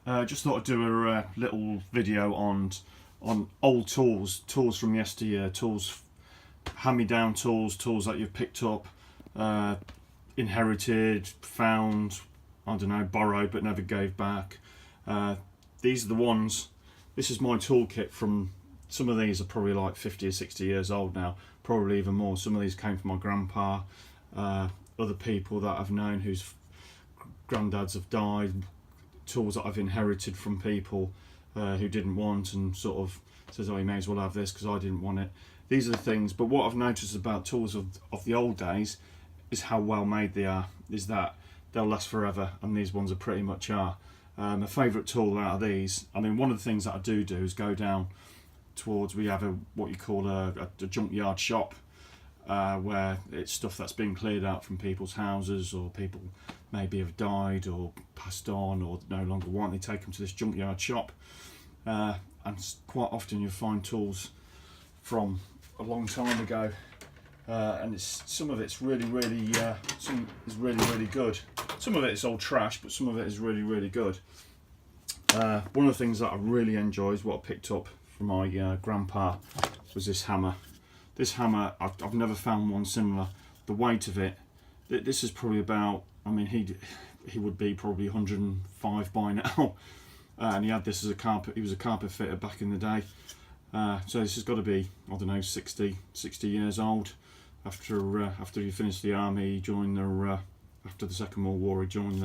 Hiya. Just thought I'd do a little video on old tools from yesteryear, hand-me-down tools that you've picked up, inherited, found, I don't know, borrowed but never gave back. These are the ones. This is my toolkit from. Some of these are probably like 50 or 60 years old now, probably even more. Some of these came from my grandpa, other people that I've known whose granddads have died, tools that I've inherited from people who didn't want, and sort of says, oh, you may as well have this because I didn't want it. These are the things. But what I've noticed about tools of the old days is how well made they are, is that they'll last forever, and these ones are pretty much are. My favourite tool out of these, I mean, one of the things that I do is go down towards, we have what you call a junkyard shop, where it's stuff that's been cleared out from people's houses, or people maybe have died or passed on or no longer want. They take them to this junkyard shop, and quite often you'll find tools from a long time ago, and some of it's really some is really good. Some of it is old trash, but some of it is really good. One of the things that I really enjoy is what I picked up from my grandpa was this hammer. This hammer, I've never found one similar. The weight of it, this is probably about, I mean, he would be probably 105 by now, and he had this as a carpet. He was a carpet fitter back in the day. So this has got to be, I don't know, 60 years old. After he finished the army, he joined after the Second World War, he joined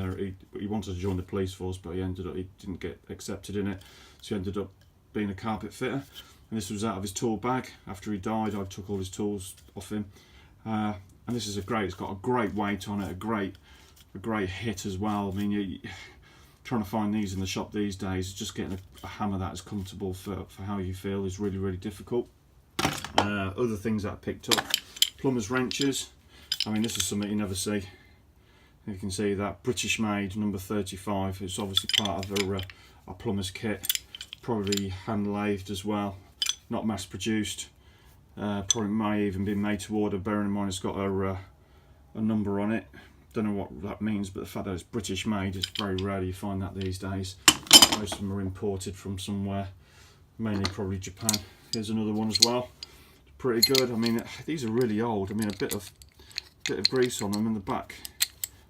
he wanted to join the police force, but he didn't get accepted in it, so he ended up being a carpet fitter. And this was out of his tool bag. After he died, I took all his tools off him, and this is it's got a great weight on it, a great hit as well. I mean, you're trying to find these in the shop these days, just getting a hammer that is comfortable for how you feel is really difficult. Other things that I picked up, plumber's wrenches. I mean, this is something you never see. You can see that British made, number 35. It's obviously part of a plumber's kit, probably hand lathed as well, not mass produced. Probably may even be made to order, bearing in mind it's got a number on it. Don't know what that means, but the fact that it's British made, it's very rare you find that these days. Most of them are imported from somewhere, mainly probably Japan. Here's another one as well, pretty good. I mean, these are really old. I mean, a bit of grease on them in the back.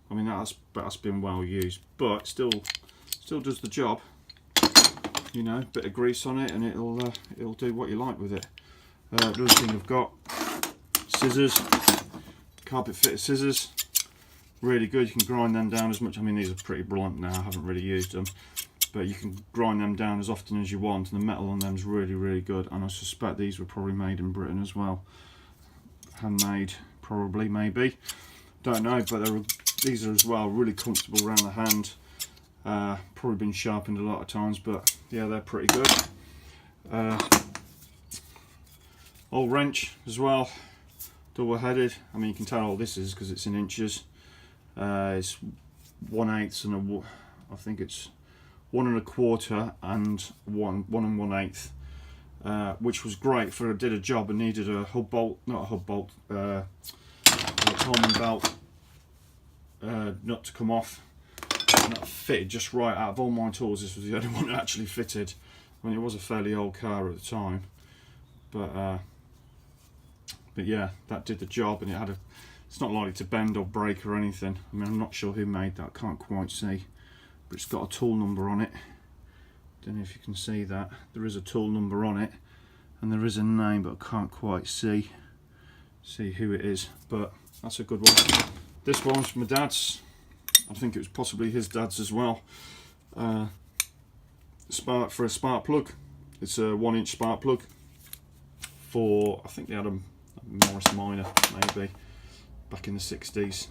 I mean, that's been well used, but still does the job. You know, bit of grease on it, and it'll do what you like with it. The other thing I've got, scissors, carpet fitted scissors, really good. You can grind them down as much. I mean, these are pretty blunt now. I haven't really used them, but you can grind them down as often as you want, and the metal on them is really good. And I suspect these were probably made in Britain as well, handmade, probably, maybe. Don't know, but these are as well really comfortable around the hand. Probably been sharpened a lot of times, but yeah, they're pretty good. Old wrench as well, double-headed. I mean, you can tell all this is because it's in inches. It's 1/8 and I think it's 1 1/4 and 1 1/8, which was great for did a job and needed a hub bolt, not a hub bolt, a Coleman belt nut to come off. And that fitted just right. Out of all my tools, this was the only one that actually fitted. I mean, it was a fairly old car at the time, but yeah, that did the job, and it's not likely to bend or break or anything. I mean, I'm not sure who made that, can't quite see, but it's got a tool number on it. Don't know if you can see that. There is a tool number on it, and there is a name, but I can't quite see who it is, but that's a good one. This one's from my dad's. I think it was possibly his dad's as well. For a spark plug. It's a 1-inch spark plug for, I think they had a Morris Minor maybe back in the 60s,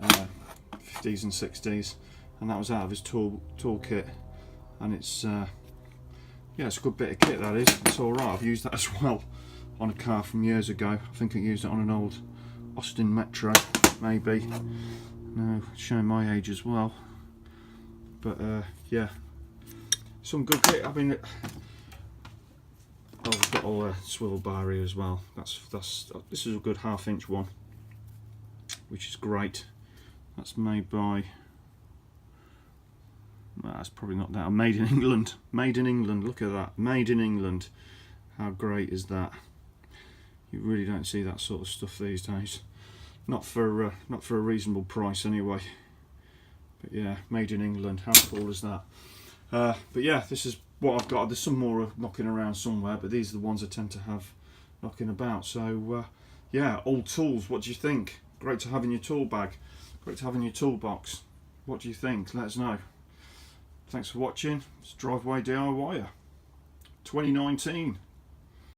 50s and 60s, and that was out of his toolkit. And it's yeah, it's a good bit of kit, that is. It's all right. I've used that as well on a car from years ago. I think I used it on an old Austin Metro, maybe. No, showing my age as well, but yeah, some good kit. I mean, I've got all a swivel bar here as well. This is a good 1/2-inch one, which is great. That's made by That's probably not that. Made in England. Made in England. Look at that. Made in England. How great is that? You really don't see that sort of stuff these days. Not for a reasonable price anyway. But yeah, made in England. How cool is that? But yeah, this is what I've got. There's some more knocking around somewhere, but these are the ones I tend to have knocking about. So yeah, old tools. What do you think? Great to have in your tool bag. Great to have in your toolbox. What do you think? Let us know. Thanks for watching. It's Driveway DIYer 2019.